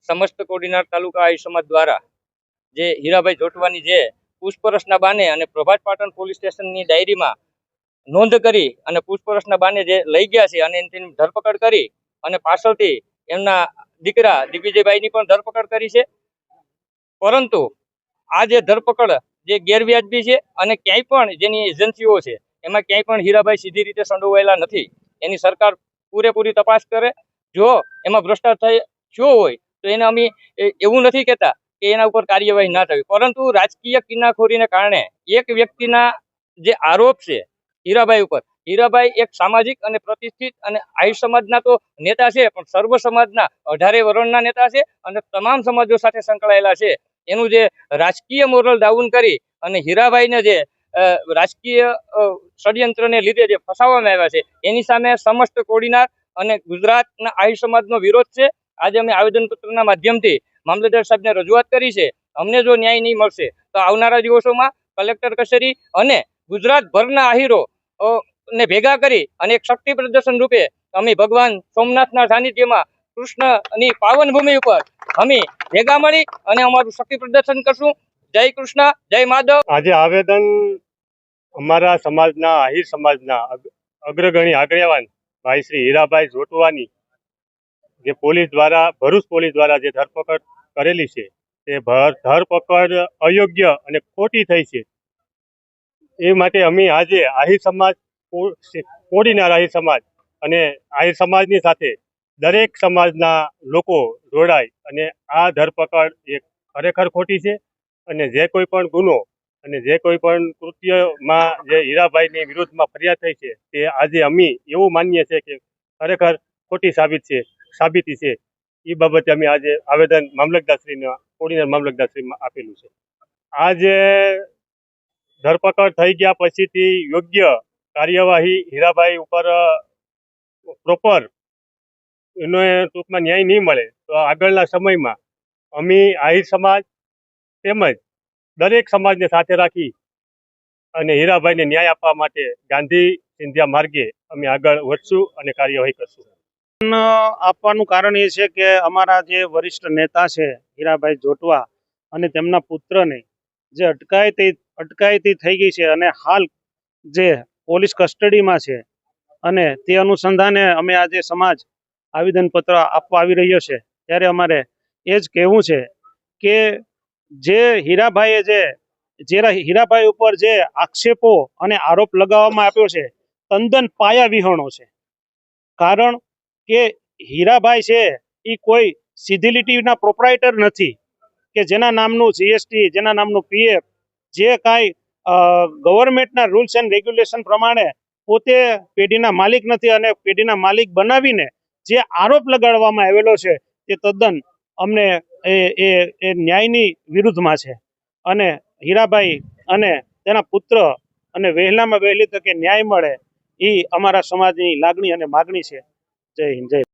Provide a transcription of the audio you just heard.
સમસ્ત કોડીનાર તાલુકા આહિર સમાજ દ્વારા જે હીરાભાઈ જોટવાની જે પૂછપરછના બાને અને પ્રભાત પાટણ પોલીસ સ્ટેશનની ડાયરીમાં નોંધ કરી અને પૂછપરછના બાને જે લઈ ગયા છે અને તેની ધરપકડ કરી અને પાછળથી એમના દીકરા દિગ્વિજયભાઈની પણ ધરપકડ કરી છે. પરંતુ આ જે ધરપકડ જે ગેરવ્યાજબી છે અને ક્યાંય પણ જેની એજન્સીઓ છે એમાં ક્યાંય પણ હીરાભાઈ સીધી રીતે સંડોવાયેલા નથી. એની સરકાર પૂરેપૂરી તપાસ કરે. જો એમાં ભ્રષ્ટાચાર થયો હોય તો એને અમે એવું નથી કહેતા કે એના ઉપર કાર્યવાહી ના થવી, પરંતુ રાજકીય કિનાખોરીને કારણે એક વ્યક્તિના જે આરોપ છે હીરાભાઈ ઉપર, હીરાભાઈ એક સામાજિક અને પ્રતિષ્ઠિત અને આહિર સમાજના તો નેતા છે, પણ સર્વ સમાજના 18 વર્ણના નેતા છે અને તમામ સમાજો સાથે સંકળાયેલા છે. એનું જે રાજકીય મોરલ ડાઉન કરી અને હીરાભાઈને જે રાજકીય ષડયંત્રને લીધે જે ફસાવવામાં આવ્યા છે એની સામે સમસ્ત કોડીનાર અને ગુજરાતના આહિર સમાજનો વિરોધ છે. આજે અમે આવેદનપત્રના માધ્યમથી મામલતદાર સાહેબને રજૂઆત કરી છે. અમને જો ન્યાય નહીં મળશે તો આવનારા દિવસોમાં કલેક્ટર કચેરી અને ગુજરાતભરના આહિરો ને ભેગા કરી અને એક શક્તિ પ્રદર્શન રૂપે અમે ભગવાન સોમનાથના સાનિધ્યમાં કૃષ્ણની પાવન ભૂમિ ઉપર અમે ભેગા મળી અને અમારું શક્તિ પ્રદર્શન કરશું. જય કૃષ્ણ, જય માધવ. આજે આવેદન અમારા સમાજના આહિર સમાજના અગ્રગણી આગેવાન ભાઈ શ્રી હીરાભાઈ જોટવાની જે પોલીસ દ્વારા ભરૂચ પોલીસ દ્વારા જે ધરપકડ કરેલી છે તે ધરપકડ અયોગ્ય અને ખોટી થઈ છે. એ માટે અમે આજે આહિર સમાજ, કોડીનાર આહિર સમાજ અને આહિર સમાજની સાથે દરેક સમાજના લોકો જોડાય અને આ ધરપકડ એ ખરેખર ખોટી છે. અને જે કોઈ પણ ગુનો અને જે કોઈ પણ કૃત્યમાં જે હીરાભાઈની વિરુદ્ધમાં ફરિયાદ થઈ છે તે આજે અમે એવું માનીએ છીએ કે ખરેખર ખોટી સાબિતી છે. એ બાબતે અમે આજે આવેદન મામલતદારશ્રીના કોડીનાર મામલતદારશ્રીમાં આપેલું છે. આ જે ધરપકડ થઈ ગયા પછીથી યોગ્ય કાર્યવાહી હીરાભાઈ ઉપર પ્રોપર એનો ટૂંકમાં ન્યાય નહીં મળે તો આગળના સમયમાં અમે આહિર સમાજ તેમજ દરેક સમાજને સાથે રાખી અને હીરાભાઈને ન્યાય આપવા માટે ગાંધી સિંધિયા માર્ગે અમે આગળ વધશું અને કાર્યવાહી કરશું. આપવાનું કારણ એ છે કે અમારા જે વરિષ્ઠ નેતા છે હીરાભાઈ જોટવા અને તેમના પુત્રને જે અટકાયતી થઈ ગઈ છે અને હાલ જે પોલીસ કસ્ટડીમાં છે અને તે અનુસંધાને અમે આજે સમાજ આવેદનપત્ર આપવા આવી રહ્યો છે. ત્યારે અમારે એ જ કહેવું છે કે જે હીરાભાઈ ઉપર જે આક્ષેપો અને આરોપ લગાવવામાં આવ્યો છે તદ્દન પાયા વિહોણો છે. કારણ કે હીરાભાઈ છે એ કોઈ સીધી લીટીના પ્રોપરાઇટર નથી કે જેના નામનું જીએસટી, જેના નામનું પીએફ, જે કાંઈ ગવર્મેન્ટના રૂલ્સ એન્ડ રેગ્યુલેશન પ્રમાણે પોતે પેઢીના માલિક નથી અને પેઢીના માલિક બનાવીને જે આરોપ લગાડવામાં આવેલો છે તે તદ્દન અમને એ ન્યાયની વિરુદ્ધમાં છે. અને હીરાભાઈ અને તેના પુત્ર અને વહેલામાં વહેલી તકે ન્યાય મળે એ અમારા સમાજની લાગણી અને માગણી છે. જય હિન્દ, જય